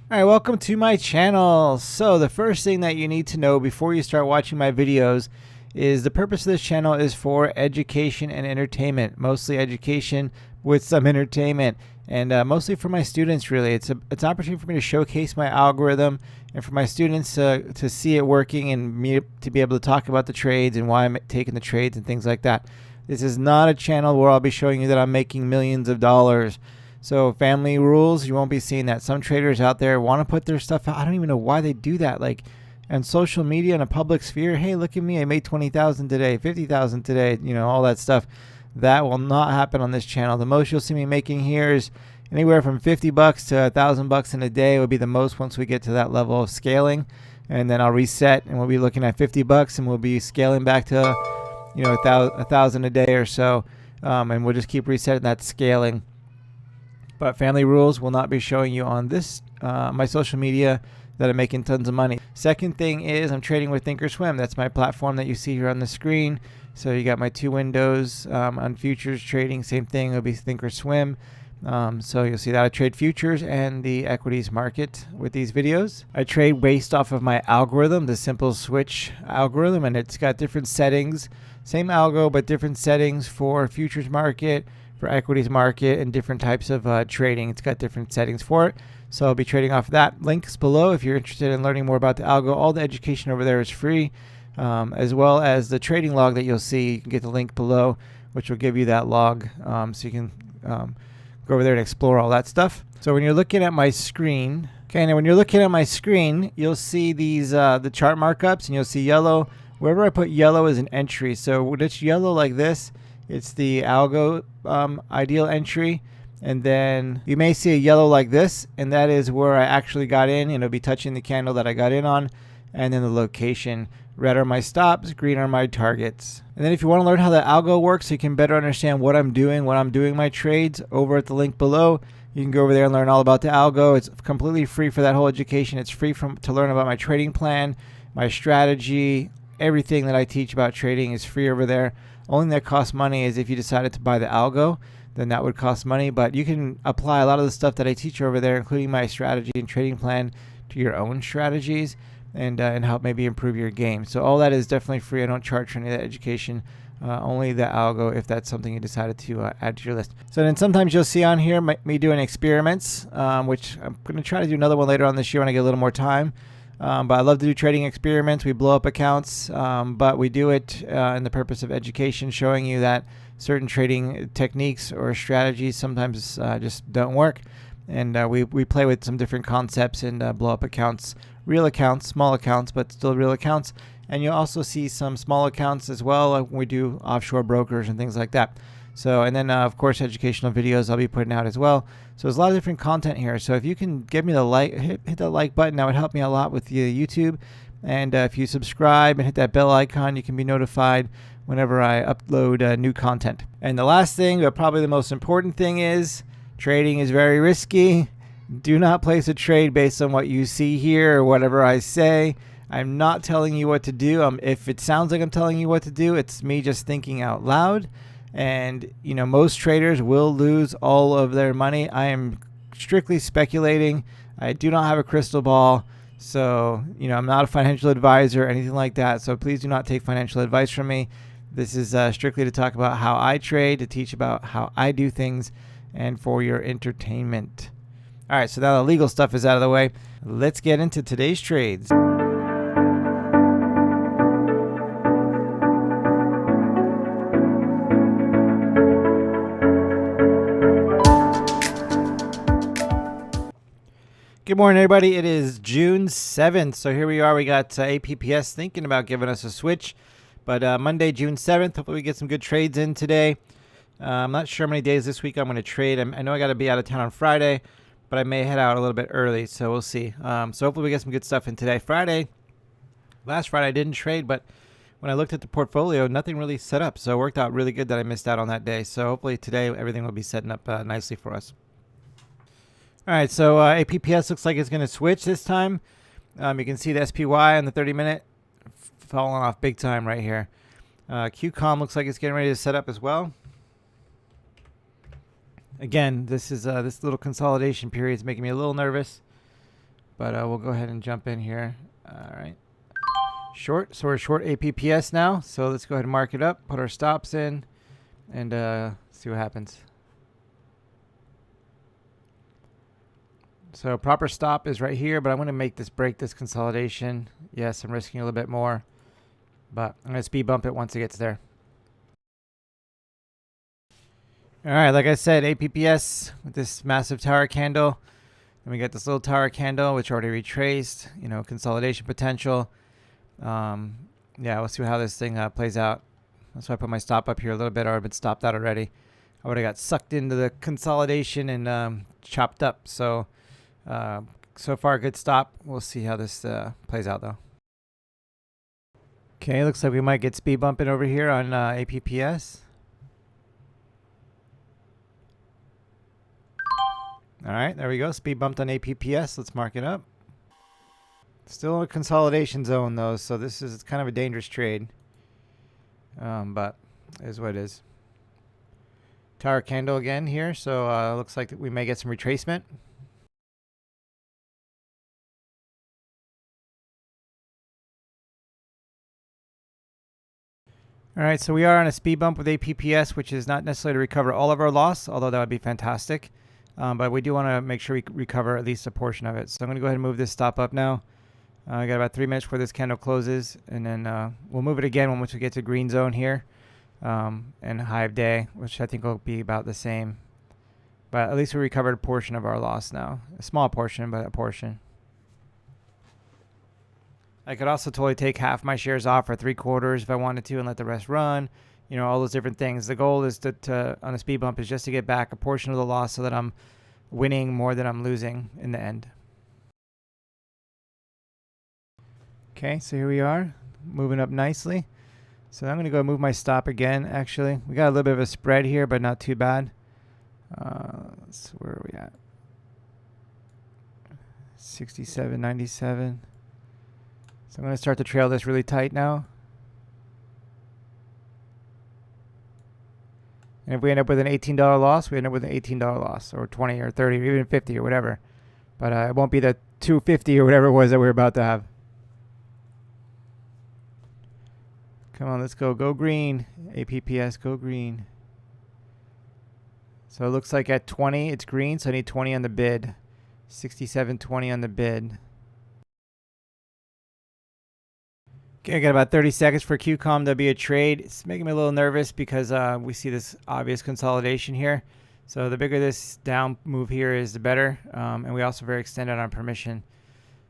All right, welcome to my channel. So the first thing that you need to know before you start watching my videos is the purpose of this channel is for education and entertainment, mostly education with some entertainment, and mostly for my students. Really, it's an opportunity for me to showcase my algorithm and for my students to see it working and me to be able to talk about the trades and why I'm taking the trades and things like that. This is not a channel where I'll be showing you that I'm making millions of dollars. So family rules, you won't be seeing that. Some traders out there want to put their stuff out. I don't even know why they do that. Like on social media in a public sphere, hey, look at me, I made 20,000 today, 50,000 today, all that stuff. That will not happen on this channel. The most you'll see me making here is anywhere from 50 bucks to $1,000 in a day would be the most once we get to that level of scaling. And then I'll reset and we'll be looking at 50 bucks and we'll be scaling back to, a thousand a day or so. And we'll just keep resetting that scaling. But family rules will not be showing you on this my social media that I'm making tons of money. Second thing is I'm trading with Thinkorswim. That's my platform that you see here on the screen. So you got my two windows on futures trading. Same thing, it'll be Thinkorswim. So you'll see that I trade futures and the equities market with these videos. I trade based off of my algorithm, the simple switch algorithm, and it's got different settings. Same algo, but different settings for futures market, for equities market, and different types of trading. It's got different settings for it. So I'll be trading off of that. Links below if you're interested in learning more about the algo. All the education over there is free, as well as the trading log that you'll see. You can get the link below, which will give you that log, so you can go over there and explore all that stuff. So when you're looking at my screen, okay, now when you're looking at my screen, you'll see these the chart markups, and you'll see yellow. Wherever I put yellow is an entry. So when it's yellow like this, it's the algo ideal entry. And then you may see a yellow like this, and that is where I actually got in, and it'll be touching the candle that I got in on. And then the location. Red are my stops, green are my targets. And then if you want to learn how the algo works so you can better understand what I'm doing when I'm doing my trades, over at the link below, you can go over there and learn all about the algo. It's completely free for that whole education. It's free to learn about my trading plan, my strategy, everything that I teach about trading is free over there. Only thing that costs money is if you decided to buy the algo, then that would cost money. But you can apply a lot of the stuff that I teach over there, including my strategy and trading plan, to your own strategies and help maybe improve your game. So all that is definitely free. I don't charge for any of that education. Only the algo if that's something you decided to add to your list. So then sometimes you'll see on here me doing experiments, which I'm going to try to do another one later on this year when I get a little more time. But I love to do trading experiments. We blow up accounts, but we do it in the purpose of education, showing you that certain trading techniques or strategies sometimes just don't work. And we play with some different concepts and blow up accounts, real accounts, small accounts, but still real accounts. And you'll also see some small accounts as well, like when we do offshore brokers and things like that. So, and then of course, educational videos I'll be putting out as well. So there's a lot of different content here. So if you can give me the like, hit that like button, that would help me a lot with the YouTube. And if you subscribe and hit that bell icon, you can be notified whenever I upload new content. And the last thing, but probably the most important thing, is trading is very risky. Do not place a trade based on what you see here or whatever I say. I'm not telling you what to do. If it sounds like I'm telling you what to do, it's me just thinking out loud. And most traders will lose all of their money. I am strictly speculating. I do not have a crystal ball. So, I'm not a financial advisor or anything like that. So please do not take financial advice from me. This is strictly to talk about how I trade, to teach about how I do things, and for your entertainment. All right, so now the legal stuff is out of the way. Let's get into today's trades. Good morning, everybody. It is June 7th. So here we are. We got APPS thinking about giving us a switch. But Monday, June 7th, hopefully we get some good trades in today. I'm not sure how many days this week I'm going to trade. I know I got to be out of town on Friday, but I may head out a little bit early. So we'll see. So hopefully we get some good stuff in today. Last Friday I didn't trade, but when I looked at the portfolio, nothing really set up. So it worked out really good that I missed out on that day. So hopefully today everything will be setting up nicely for us. All right, so APPS looks like it's going to switch this time. You can see the SPY on the 30-minute falling off big time right here. QCOM looks like it's getting ready to set up as well. Again, this is this little consolidation period is making me a little nervous. but we'll go ahead and jump in here. All right. Short. So we're short APPS now. So let's go ahead and mark it up, put our stops in, and see what happens. So proper stop is right here, but I'm going to break this consolidation. Yes, I'm risking a little bit more, but I'm going to speed bump it once it gets there. All right, like I said, APPS with this massive tower candle. Then we got this little tower candle, which already retraced, you know, consolidation potential. Yeah, we'll see how this thing plays out. That's why I put my stop up here a little bit, or I've been stopped out already. I would have got sucked into the consolidation and chopped up. So far, good stop. We'll see how this plays out, though. Okay, looks like we might get speed bumping over here on APPS. All right, there we go. Speed bumped on APPS. Let's mark it up. Still in a consolidation zone, though, so this is kind of a dangerous trade. But it is what it is. Tower candle again here, so looks like we may get some retracement. All right, so we are on a speed bump with APPS, which is not necessarily to recover all of our loss, although that would be fantastic. But we do want to make sure we recover at least a portion of it. So I'm going to go ahead and move this stop up now. I got about 3 minutes before this candle closes, and then we'll move it again once we get to green zone here and high of day, which I think will be about the same. But at least we recovered a portion of our loss now. A small portion, but a portion. I could also totally take half my shares off or 3/4 if I wanted to and let the rest run. You know, all those different things. The goal is to on a speed bump is just to get back a portion of the loss so that I'm winning more than I'm losing in the end. Okay, so here we are, moving up nicely. So I'm going to go move my stop again, actually. We got a little bit of a spread here, but not too bad. Where are we at? 67.97. So I'm going to start to trail this really tight now. And if we end up with an $18 loss, we end up with an $18 loss, or 20 or 30 or even 50 or whatever. But it won't be the 250 or whatever it was that we were about to have. Come on, let's go. Go green. APPS, go green. So it looks like at 20, it's green, so I need 20 on the bid. 67.20 on the bid. Okay, I got about 30 seconds for QCOM to be a trade. It's making me a little nervous because we see this obvious consolidation here. So the bigger this down move here is, the better. And we also very extended on permission.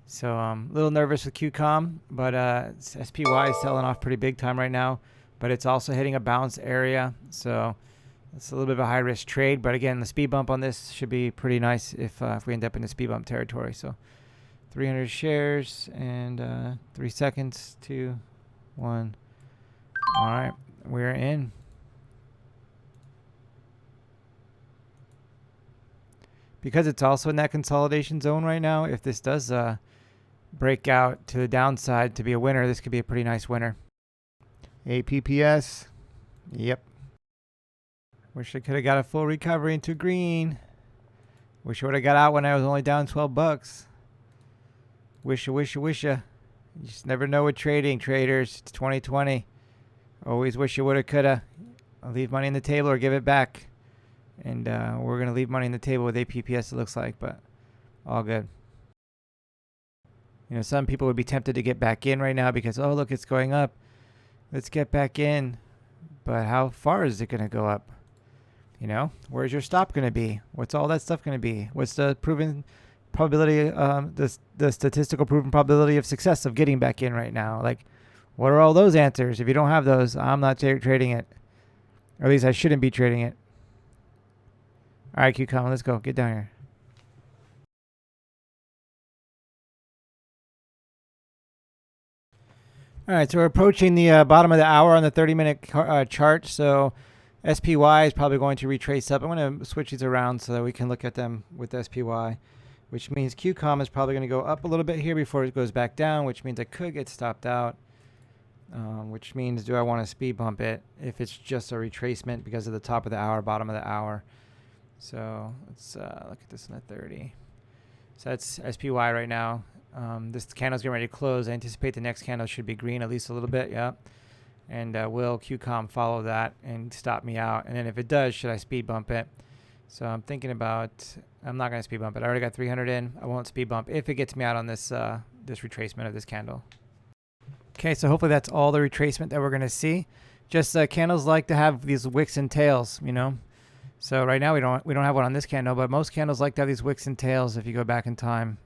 So a little nervous with QCOM, but SPY is selling off pretty big time right now. But it's also hitting a bounce area. So it's a little bit of a high risk trade. But again, the speed bump on this should be pretty nice if we end up in the speed bump territory. So 300 shares and 3 seconds, 2, 1. All right, we're in. Because it's also in that consolidation zone right now, if this does break out to the downside to be a winner, this could be a pretty nice winner. APPS. Yep. Wish I could have got a full recovery into green. Wish I would have got out when I was only down 12 bucks. Wisha. You just never know with trading, traders. It's 2020. Always wish you woulda, coulda. I'll leave money on the table or give it back. And we're going to leave money on the table with APPS, it looks like, but all good. You know, some people would be tempted to get back in right now because, oh, look, it's going up. Let's get back in. But how far is it going to go up? You know, where's your stop going to be? What's all that stuff going to be? What's the proven probability, the statistical proven probability of success of getting back in right now? Like, what are all those answers? If you don't have those, I'm not trading it. Or at least I shouldn't be trading it. All right, QCOM, let's go. Get down here. All right, so we're approaching the bottom of the hour on the 30-minute chart. So SPY is probably going to retrace up. I'm going to switch these around so that we can look at them with SPY, which means QCOM is probably going to go up a little bit here before it goes back down, which means I could get stopped out, which means do I want to speed bump it if it's just a retracement because of the top of the hour, bottom of the hour. So let's look at this in the 30. So that's SPY right now. This candle's getting ready to close. I anticipate the next candle should be green at least a little bit. Yeah. And will QCOM follow that and stop me out? And then if it does, should I speed bump it? So I'm thinking about, I'm not going to speed bump it. I already got 300 in. I won't speed bump if it gets me out on this this retracement of this candle. Okay, so hopefully that's all the retracement that we're going to see. Just candles like to have these wicks and tails, you know. So right now we don't have one on this candle, but most candles like to have these wicks and tails if you go back in time.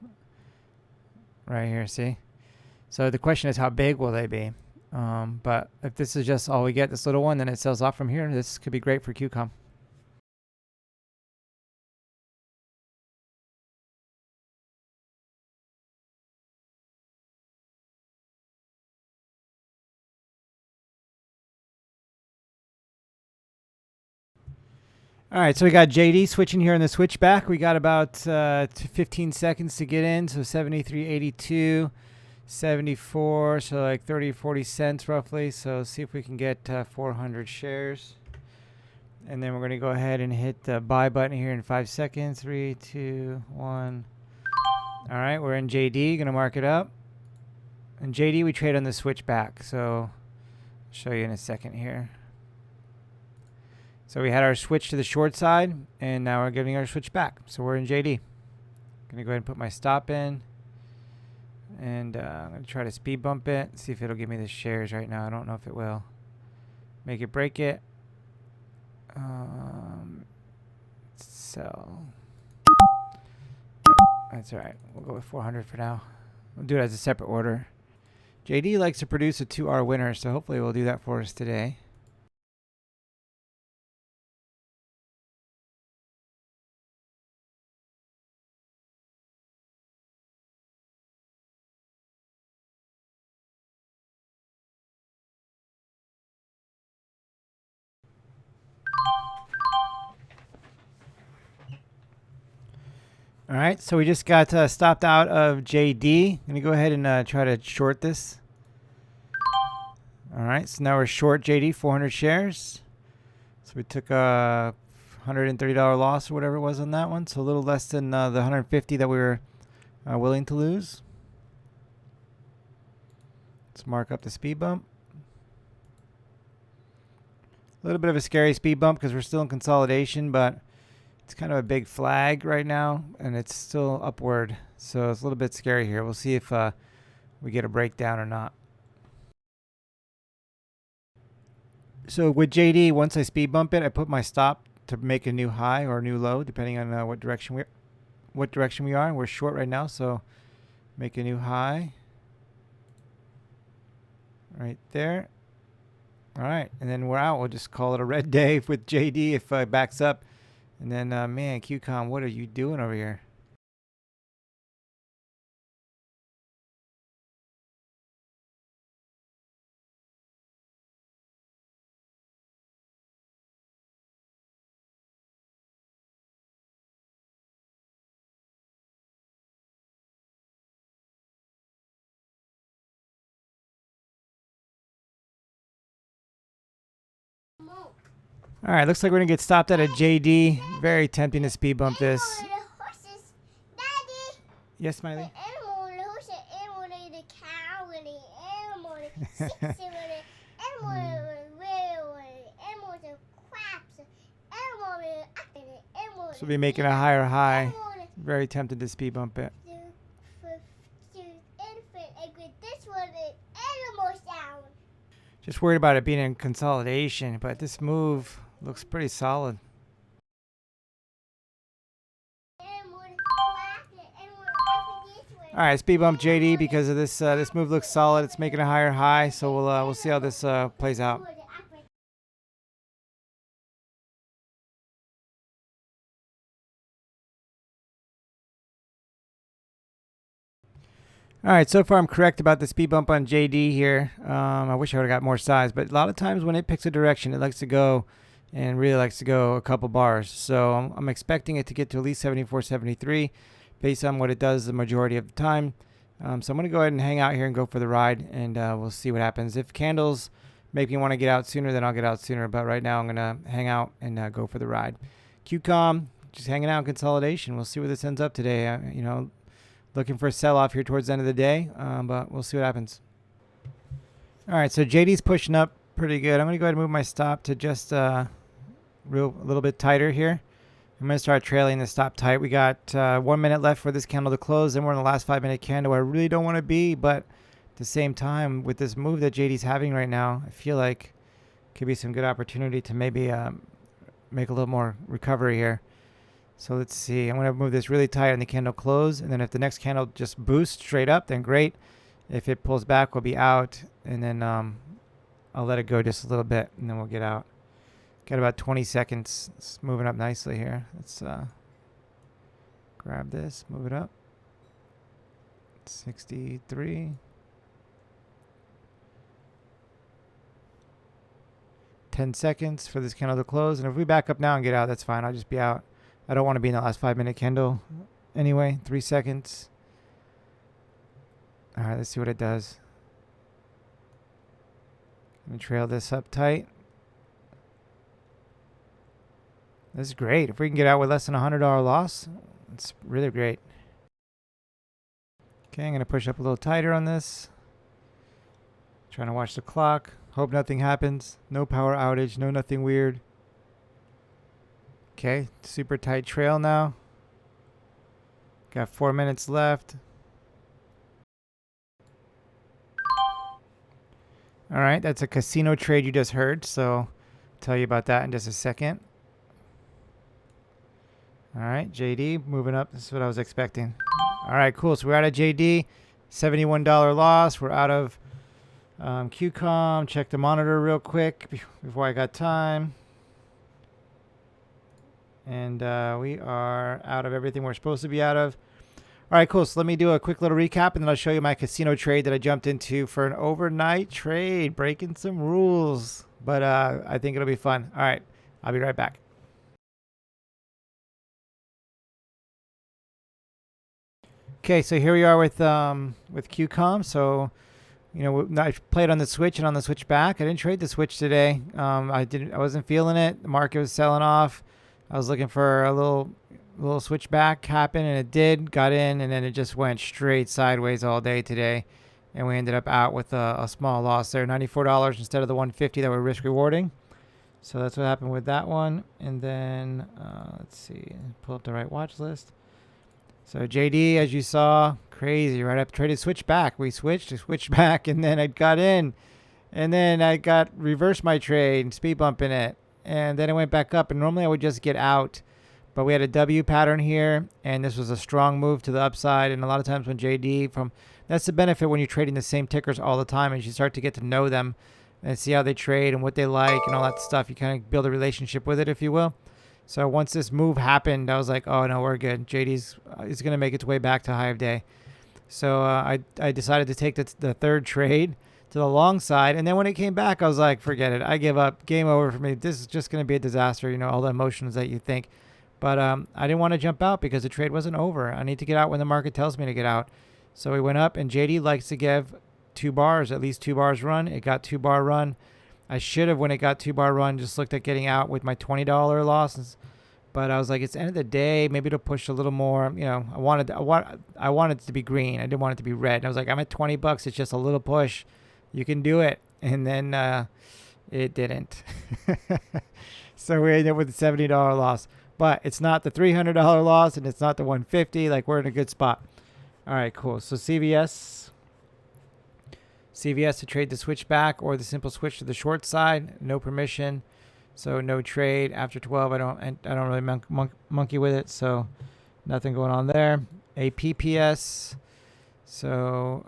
Right here, see? So the question is, how big will they be? But if this is just all we get, this little one, then it sells off from here. This could be great for QCOM. All right, so we got JD switching here in the switchback. We got about 15 seconds to get in, so 73.82, 74, so like 30, 40 cents roughly. So see if we can get 400 shares. And then we're going to go ahead and hit the buy button here in 5 seconds. 3, 2, 1. All right, we're in JD. Going to mark it up. And JD, we trade on the switchback. So I'll show you in a second here. So we had our switch to the short side, and now we're getting our switch back. So we're in JD. Going to go ahead and put my stop in. And I'm going to try to speed bump it. See if it'll give me the shares right now. I don't know if it will. Make it break it. Sell. That's all right. We'll go with 400 for now. We'll do it as a separate order. JD likes to produce a 2R winner, so hopefully we'll do that for us today. All right, so we just got stopped out of JD. I'm going to go ahead and try to short this. All right, so now we're short JD, 400 shares. So we took a $130 loss or whatever it was on that one. So a little less than the 150 that we were willing to lose. Let's mark up the speed bump. A little bit of a scary speed bump because we're still in consolidation, but it's kind of a big flag right now, and it's still upward. So it's a little bit scary here. We'll see if we get a breakdown or not. So with JD, once I speed bump it, I put my stop to make a new high or a new low, depending on what direction we are. And we're short right now, so make a new high right there. All right, and then we're out. We'll just call it a red day with JD if it backs up. And then, man, QCOM, what are you doing over here? All right, looks like we're going to get stopped at a JD. Very tempting to speed bump this. Yes, Smiley? So we'll be making a higher high. Very tempted to speed bump it. Just worried about it being in consolidation, but this move looks pretty solid. All right, speed bump JD because of this. This move looks solid. It's making a higher high, so we'll see how this plays out. All right, so far I'm correct about the speed bump on JD here. I wish I would have got more size, but a lot of times when it picks a direction, it likes to go and really likes to go a couple bars. So I'm expecting it to get to at least 74.73 based on what it does the majority of the time. So I'm going to go ahead and hang out here and go for the ride, and we'll see what happens. If candles make me want to get out sooner, then I'll get out sooner. But right now I'm going to hang out and go for the ride. QCOM, just hanging out in consolidation. We'll see where this ends up today. You know, Looking for a sell-off here towards the end of the day, but we'll see what happens. All right, so JD's pushing up pretty good. I'm going to go ahead and move my stop to just a little bit tighter here. I'm going to start trailing the stop tight. We got 1 minute left for this candle to close. Then we're in the last 5 minute candle. I really don't want to be, but at the same time, with this move that JD's having right now, I feel like it could be some good opportunity to maybe make a little more recovery here. So let's see. I'm going to move this really tight on the candle close. And then if the next candle just boosts straight up, then great. If it pulls back, we'll be out. And then I'll let it go just a little bit, and then we'll get out. Got about 20 seconds. It's moving up nicely here. Let's grab this, move it up. 63. 10 seconds for this candle to close. And if we back up now and get out, that's fine. I'll just be out. I don't want to be in the last 5 minute candle anyway. 3 seconds. All right, let's see what it does. I'm going to trail this up tight. This is great. If we can get out with less than $100 loss, it's really great. Okay, I'm going to push up a little tighter on this. Trying to watch the clock. Hope nothing happens. No power outage. No nothing weird. Okay, super tight trail now. Got 4 minutes left. All right, that's a casino trade you just heard, so I'll tell you about that in just a second. All right, JD moving up. This is what I was expecting. All right, cool. So we're out of JD. $71 loss. We're out of QCOM. Check the monitor real quick before I got time. And we are out of everything we're supposed to be out of. All right, cool. So let me do a quick little recap, and then I'll show you my casino trade that I jumped into for an overnight trade, breaking some rules. But I think it'll be fun. All right, I'll be right back. Okay, so here we are with QCOM. So, you know, I played on the switch and on the switch back. I didn't trade the switch today. I wasn't feeling it. The market was selling off. I was looking for a little switch back happen, and it did. Got in, and then it just went straight sideways all day today, and we ended up out with a small loss there, $94 instead of the $150 that we're risk rewarding. So that's what happened with that one. And then let's see, pull up the right watch list. So JD, as you saw, crazy, right? I traded switch back. We switched back, and then I got in, and then I got reversed my trade, speed bumping it, and then it went back up. And normally I would just get out, but we had a W pattern here, and this was a strong move to the upside. And a lot of times when that's the benefit when you're trading the same tickers all the time, as you start to get to know them and see how they trade and what they like and all that stuff. You kind of build a relationship with it, if you will. So once this move happened, I was like, oh, no, we're good. JD's is going to make its way back to high of day. So I decided to take the third trade to the long side. And then when it came back, I was like, forget it. I give up. Game over for me. This is just going to be a disaster, you know, all the emotions that you think. But I didn't want to jump out because the trade wasn't over. I need to get out when the market tells me to get out. So we went up, and JD likes to give 2 bars, at least 2 bars run. It got 2 bar run. I should have, when it got 2 bar run, just looked at getting out with my $20 losses. But I was like, it's the end of the day. Maybe it'll push a little more. You know, I wanted it to be green. I didn't want it to be red. And I was like, I'm at $20. It's just a little push. You can do it. And then it didn't. So we ended up with a $70 loss. But it's not the $300 loss, and it's not the $150. Like, we're in a good spot. All right, cool. So CVS to trade the switch back or the simple switch to the short side. No permission. So no trade after 12. I don't really monkey with it. So nothing going on there. APPS. So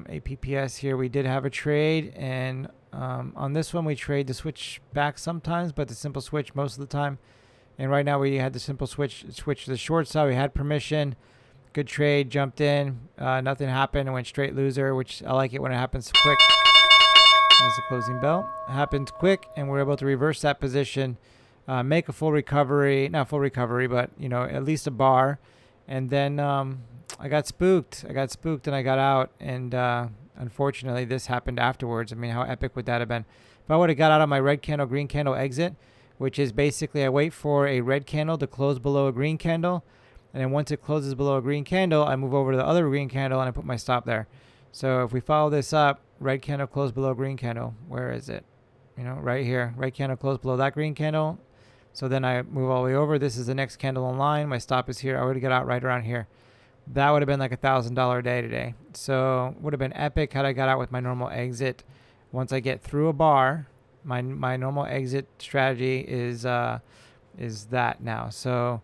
APPS here, we did have a trade, and on this one we trade the switch back sometimes, but the simple switch most of the time. And right now we had the simple switch to the short side. We had permission. Good trade. Jumped in. Nothing happened. It went straight loser, which I like it when it happens quick. There's the closing bell. It happened quick, and we're able to reverse that position, make a full recovery. Not full recovery, but, you know, at least a bar. And then I got spooked. And I got out. And unfortunately, this happened afterwards. I mean, how epic would that have been? If I would have got out on my red candle, green candle exit, which is basically I wait for a red candle to close below a green candle, And then once it closes below a green candle, I move over to the other green candle and I put my stop there. So if we follow this up, red candle closed below green candle. Where is it? You know, right here. Red candle closed below that green candle. So then I move all the way over. This is the next candle in line. My stop is here. I would get out right around here. That would have been like $1,000 day today. So would have been epic had I got out with my normal exit. Once I get through a bar, my normal exit strategy is that now. So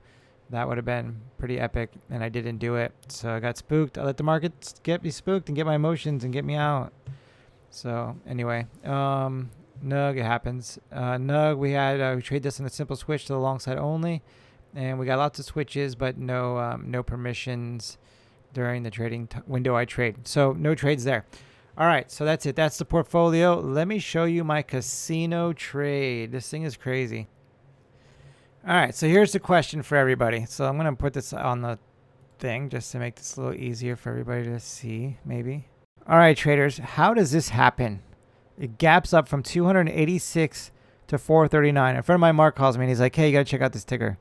that would have been pretty epic, and I didn't do it. So I got spooked. I let the markets get me spooked and get my emotions and get me out. So anyway, NUG, it happens. NUG, we trade this in a simple switch to the long side only, and we got lots of switches, but no permissions during the trading window I trade. So no trades there. All right, so that's it. That's the portfolio. Let me show you my casino trade. This thing is crazy. All right, so here's the question for everybody. So I'm going to put this on the thing just to make this a little easier for everybody to see, maybe. All right, traders, how does this happen? It gaps up from 286 to 439. A friend of mine, Mark, calls me and he's like, hey, you got to check out this ticker.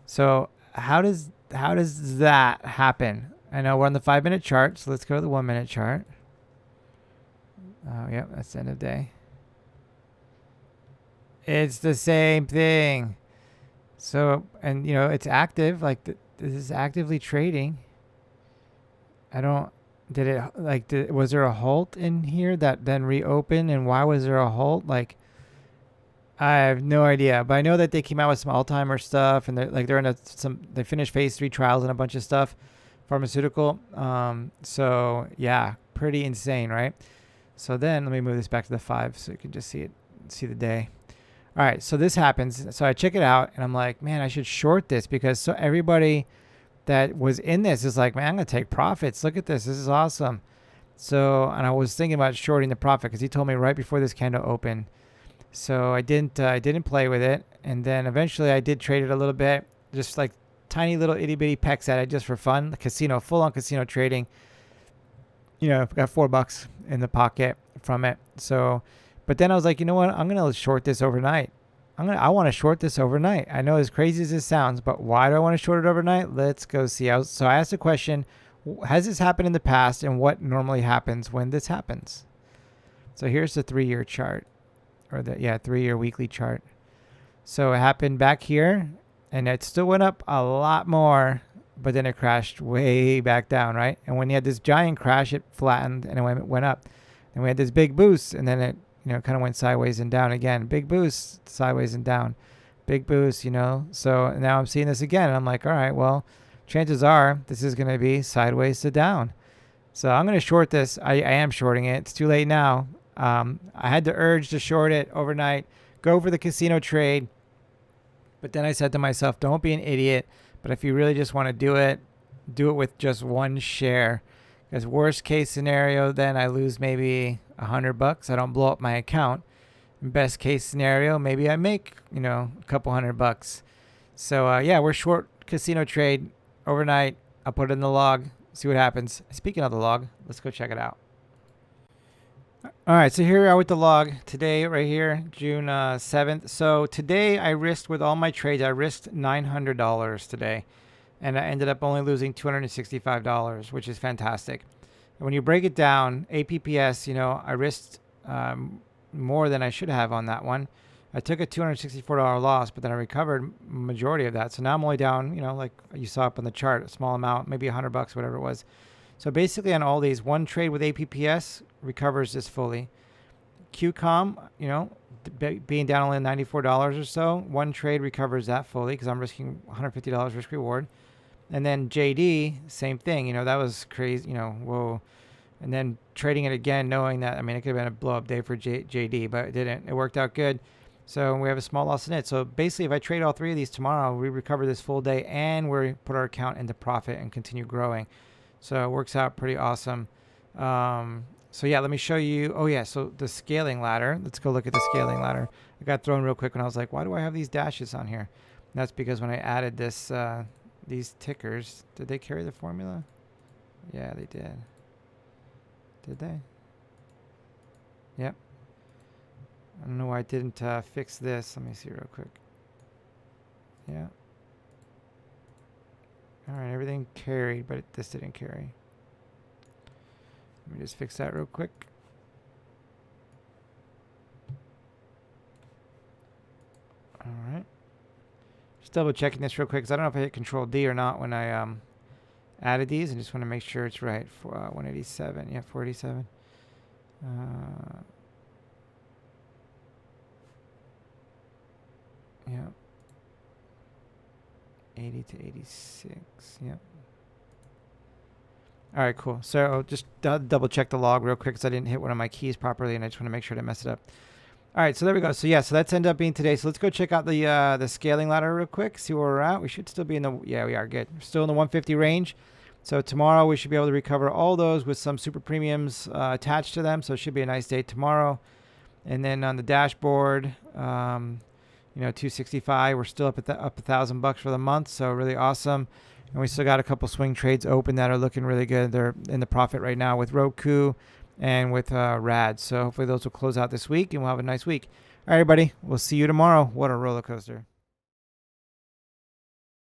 So how does that happen? I know we're on the 5-minute chart, so let's go to the 1-minute chart. Oh, yep, that's the end of day. It's the same thing. So, and you know, it's active, like this is actively trading. Was there a halt in here that then reopened, and why was there a halt? Like, I have no idea, but I know that they came out with some Alzheimer stuff, and they finished phase 3 trials and a bunch of stuff, pharmaceutical. So yeah, pretty insane, right? So then let me move this back to the 5 so you can just see the day. All right, so this happens. So I check it out, and I'm like, man, I should short this because so everybody that was in this is like, man, I'm gonna take profits. Look at this. This is awesome. So, and I was thinking about shorting the profit because he told me right before this candle opened. So I didn't play with it, and then eventually I did trade it a little bit, just like tiny little itty bitty pecks at it just for fun. The casino, full on casino trading. You know, got $4 in the pocket from it. So, but then I was like, you know what? I'm gonna short this overnight. I want to short this overnight. I know as crazy as this sounds, but why do I want to short it overnight? Let's go see. So I asked the question, has this happened in the past, and what normally happens when this happens? So here's the 3-year chart, or 3-year weekly chart. So it happened back here, and it still went up a lot more, but then it crashed way back down, right? And when you had this giant crash, it flattened and it went up. And we had this big boost, and then it, you know, kind of went sideways and down again. Big boost, sideways and down. Big boost, you know. So now I'm seeing this again, and I'm like, all right, well, chances are this is going to be sideways to down. So I'm going to short this. I am shorting it. It's too late now. I had the urge to short it overnight, go for the casino trade. But then I said to myself, don't be an idiot. But if you really just want to do it with just one share. Because worst case scenario, then I lose maybe $100. I don't blow up my account. Best case scenario, maybe I make, you know, a couple $100. So yeah, we're short casino trade overnight. I'll put it in the log, see what happens. Speaking of the log, let's go check it out. All right, so here we are with the log today, right here, June 7th. So today I risked with all my trades, I risked $900 today. And I ended up only losing $265, which is fantastic. And when you break it down, APPS, you know, I risked more than I should have on that one. I took a $264 loss, but then I recovered majority of that. So now I'm only down, you know, like you saw up on the chart, a small amount, maybe $100, whatever it was. So basically on all these, one trade with APPS recovers this fully. QCOM, you know, being down only $94 or so, one trade recovers that fully because I'm risking $150 risk reward. And then JD, same thing, you know, that was crazy, you know, whoa. And then trading it again, knowing that, I mean, it could have been a blow up day for JD, but it didn't. It worked out good. So we have a small loss in it. So basically, if I trade all 3 of these tomorrow, we recover this full day and we put our account into profit and continue growing. So it works out pretty awesome. So yeah, let me show you. Oh yeah, so the scaling ladder. Let's go look at the scaling ladder. I got thrown real quick when I was like, why do I have these dashes on here? And that's because when I added this, these tickers, did they carry the formula? Yeah, they did. Did they? Yep. I don't know why I didn't fix this. Let me see real quick. Yeah. All right, everything carried, but this didn't carry. Let me just fix that real quick. All right. Just double checking this real quick because I don't know if I hit Control D or not when I added these. I just want to make sure it's right. For 187. Yeah, 487. Yeah. 80 to 86. Yep. All right, cool. So just double check the log real quick because I didn't hit one of my keys properly, and I just want to make sure to mess it up. All right, so there we go. So yeah, so that's ended up being today. So let's go check out the scaling ladder real quick, see where we're at. We should still be in the, yeah, we are good. We're still in the 150 range. So tomorrow we should be able to recover all those with some super premiums attached to them. So it should be a nice day tomorrow. And then on the dashboard, 265. We're still up at up $1,000 for the month, so really awesome. And we still got a couple swing trades open that are looking really good. They're in the profit right now with Roku and with Rad. So hopefully those will close out this week, and we'll have a nice week. All right, everybody. We'll see you tomorrow. What a roller coaster.